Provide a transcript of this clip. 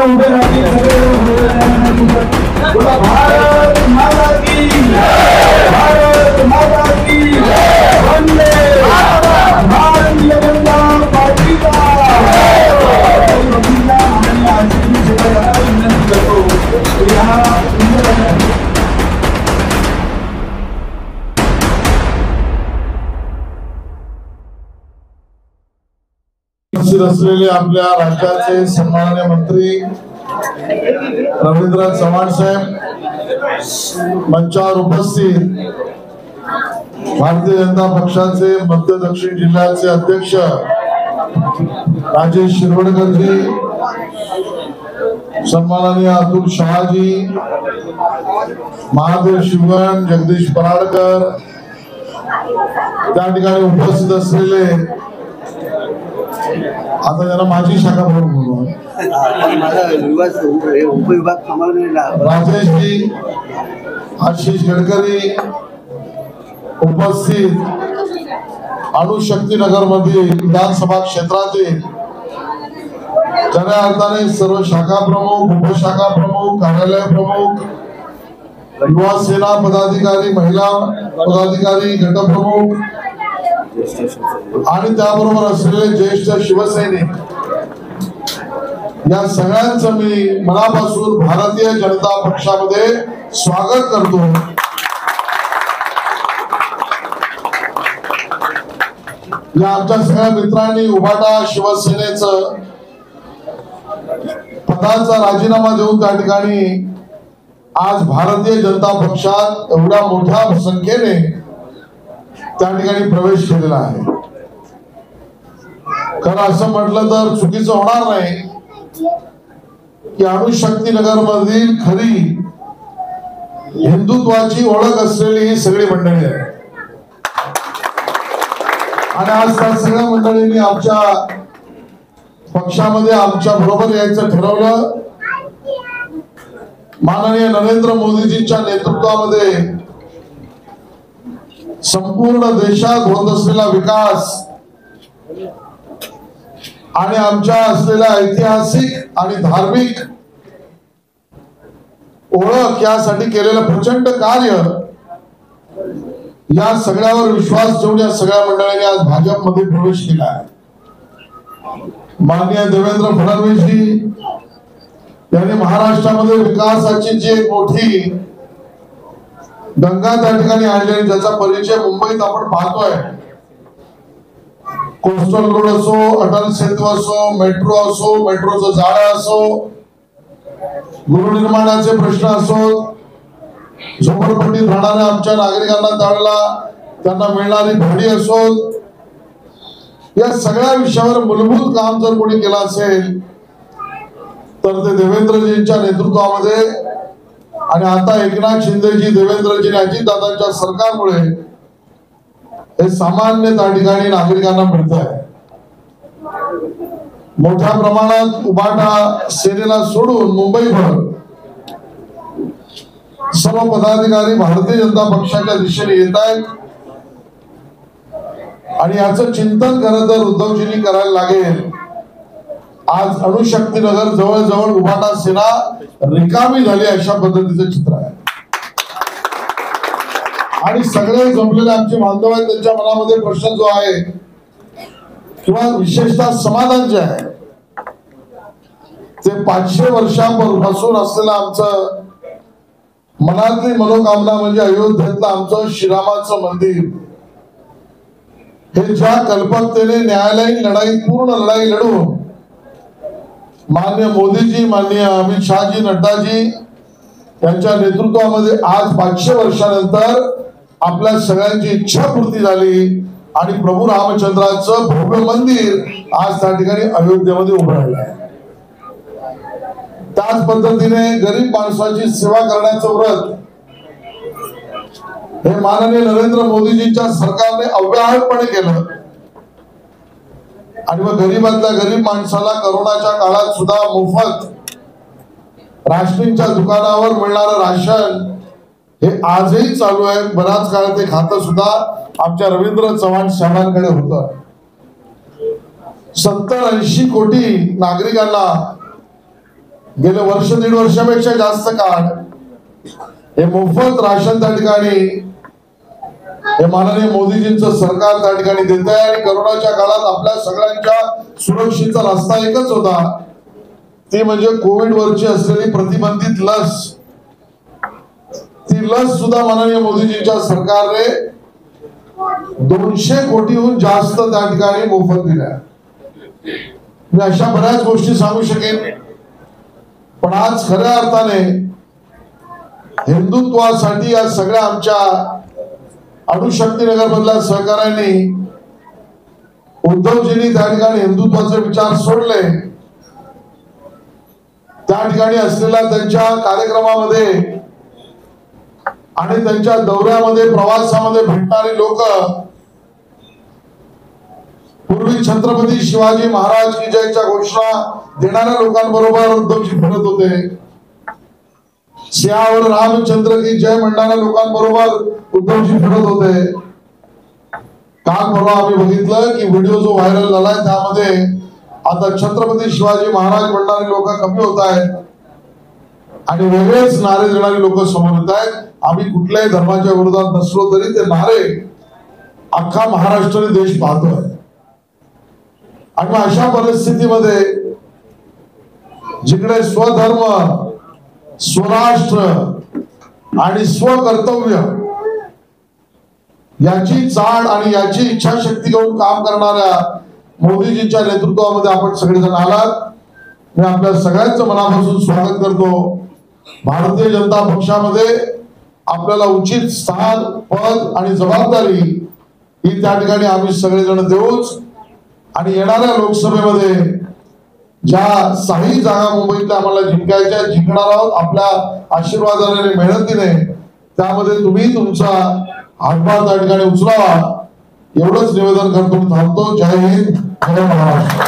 उभे राहतील भारत माता की भारत माता की वंदे भारतीय जनता पार्टीचा असलेले आपल्या राज्याचे सन्माननीय मंत्री रवींद्र चव्हाण साहेब, मंचावर उपस्थित भारतीय जनता पक्षाचे मध्य दक्षिण जिल्ह्याचे अध्यक्ष राजेश शिरवडकर जी, सन्माननीय अतुल शहाजी, महादेव शिवगण, जगदीश पराडकर, त्या ठिकाणी उपस्थित असलेले आता जरा माजी शाखा प्रमुख म्हणून राजेश जी, आशिष गडकरी, उपस्थित अणुशक्ती नगर मधील विधानसभा क्षेत्रातील खऱ्या अर्थाने सर्व शाखा प्रमुख, उपशाखा प्रमुख, कार्यालय प्रमुख, युवा सेना पदाधिकारी, महिला पदाधिकारी, गटप्रमुख आणि त्याबरोबर असलेले ज्येष्ठ शिवसैनिक, या सगळ्यांचं मी मनापासून भारतीय जनता पक्षामध्ये स्वागत करतो. या आमच्या सगळ्या मित्रांनी उभाटा शिवसेनेचं पदाचा राजीनामा देऊन त्या ठिकाणी आज भारतीय जनता पक्षात एवढ्या मोठ्या संख्येने त्या ठिकाणी प्रवेश केलेला आहे. खरं असं म्हटलं तर चुकीचं होणार नाही की अणुशक्ती नगर मधील खरी हिंदुत्वाची ओळख असलेली ही सगळी मंडळी आहे आणि आज त्या सगळ्या मंडळींनी आमच्या पक्षामध्ये आमच्या बरोबर यायचं ठरवलं. माननीय नरेंद्र मोदीजींच्या नेतृत्वामध्ये संपूर्ण देशात होत असलेला विकास आणि आमच्या असलेल्या ऐतिहासिक आणि धार्मिक ओळख यासाठी केलेलं प्रचंड कार्य, या सगळ्यावर विश्वास ठेवून या सगळ्या मंडळांनी आज भाजपमध्ये प्रवेश केला आहे. माननीय देवेंद्र फडणवीसजी यांनी महाराष्ट्रामध्ये विकासाची जी एक मोठी गंगा त्या ठिकाणी आणली, ज्याचा परिचय मुंबईत आपण पाहतोय. कोस्टल रोड असो, अटल सेतू असो, मेट्रो असो, मेट्रोचं जाळं असो, गृहनिर्माणाचे प्रश्न असो, झोपडपट्टीत राहणाऱ्या आमच्या नागरिकांना त्यावेळेला त्यांना मिळणारी भाडी असो, या सगळ्या विषयावर मूलभूत काम जर कोणी केलं असेल तर ते देवेंद्रजींच्या नेतृत्वामध्ये आणि आता एकनाथ शिंदेजी, देवेंद्रजी, अजितदादांच्या सरकारमुळे हे सामान्य त्या ठिकाणी नागरिकांना मिळत आहे. मोठ्या प्रमाणात उभाटा सेनेला सोडून मुंबईभर सर्व पदाधिकारी भारतीय जनता पक्षाच्या दिशेने येत आहेत आणि याचं चिंतन खरं तर उद्धवजींनी करायला लागेल. आज अणुशक्ती नगर जवळजवळ उभाटा सेना रिकामी झाली अशा पद्धतीचं चित्र आहे आणि सगळे जमलेले आमचे बांधव आहेत, त्यांच्या मनामध्ये प्रश्न जो आहे किंवा विशेषतः समाधान जे आहे ते 500 वर्षांपासून असलेलं आमचं मनातली मनोकामना म्हणजे अयोध्येतलं आमचं श्रीरामाचं मंदिर हे ज्या कल्पकतेने न्यायालयीन लढाई, पूर्ण लढाई लढून माननीय मोदीजी, माननीय अमित शहाजी, नड्डाजी यांच्या नेतृत्वामध्ये आज 500 वर्षानंतर आपल्या सगळ्यांची इच्छा पूर्ती झाली आणि प्रभू रामचंद्राचं भव्य मंदिर आज त्या ठिकाणी अयोध्येमध्ये उभं राहिलं आहे. त्याच पद्धतीने गरीब माणसाची सेवा करण्याचं व्रत हे माननीय नरेंद्र मोदीजींच्या सरकारने अव्याहतपणे केलं आणि मग गरीबातल्या गरीब माणसाला करोनाच्या काळात सुद्धा मोफत राशनीच्या दुकानावर मिळणारं राशन हे आजही चालू आहे. बराच काळ ते खातं सुद्धा आमच्या रवींद्र चव्हाण साहेबांकडे होतं. 70-80 कोटी नागरिकांना गेले वर्ष दीड वर्षापेक्षा जास्त काळ हे मोफत राशन त्या ठिकाणी हे माननीय मोदीजींचं सरकार त्या ठिकाणी देत आहे। आणि करोनाच्या काळात आपल्या सगळ्यांच्या सुरक्षेचा रस्ता एकच होता, ती म्हणजे कोविड वरची असलेली प्रतिबंधित लस। ती लस सुद्धा माननीय मोदीजींच्या सरकारने 200 कोटीहून जास्त त्या ठिकाणी मोफत दिल्या। मी अशा बऱ्याच गोष्टी सांगू शकेन, पण आज खऱ्या अर्थाने हिंदुत्वासाठी या सगळ्या आमच्या अणुशक्तीनगर मधल्या सहकार्यांनी उद्धवजींनी त्या ठिकाणी हिंदुत्वाचे विचार सोडले। त्या ठिकाणी असलेल्या त्यांच्या कार्यक्रमामध्ये आणि त्यांच्या दौऱ्यामध्ये प्रवासामध्ये भेटणारी लोक पूर्वी छत्रपती शिवाजी महाराज की जयच्या घोषणा देणाऱ्या लोकांबरोबर उद्धवजी फिरत होते, सियावर रामचंद्र की जय म्हणणाऱ्या लोकांबरोबर उद्धवजी फिरत होते। काल परवा आम्ही बघितलं की व्हिडिओ जो व्हायरल झालाय त्यामध्ये आता छत्रपती शिवाजी महाराज म्हणणारे लोक कमी होत आहेत आणि वेगळेच नारे देणारी लोक समोर येत आहेत। आम्ही कुठल्याही धर्माच्या विरोधात नसलो तरी ते नारे अख्खा महाराष्ट्र देश पाहतोय। आणि अशा परिस्थितीमध्ये जिकडे स्वधर्म, स्वराष्ट्र आणि स्वकर्तव्य याची चाड आणि याची इच्छाशक्ती घेऊन काम करणाऱ्या मोदीजींच्या नेतृत्वामध्ये आपण सगळेजण आलात। मी आपल्या सगळ्यांचं मनापासून स्वागत करतो। भारतीय जनता पक्षामध्ये आपल्याला उचित स्थान, पद आणि जबाबदारी ही त्या ठिकाणी आम्ही सगळेजण देऊच। आणि येणाऱ्या लोकसभेमध्ये ज्या 6 जागा मुंबईतल्या आम्हाला जिंकायच्या, जिंकणार आहोत आपल्या आशीर्वादाने, मेहनतीने। त्यामध्ये तुम्ही तुमचा हातभार त्या ठिकाणी उचलावा, एवढंच निवेदन करतो, थांबतो। जय हिंद, जय महाराष्ट्र।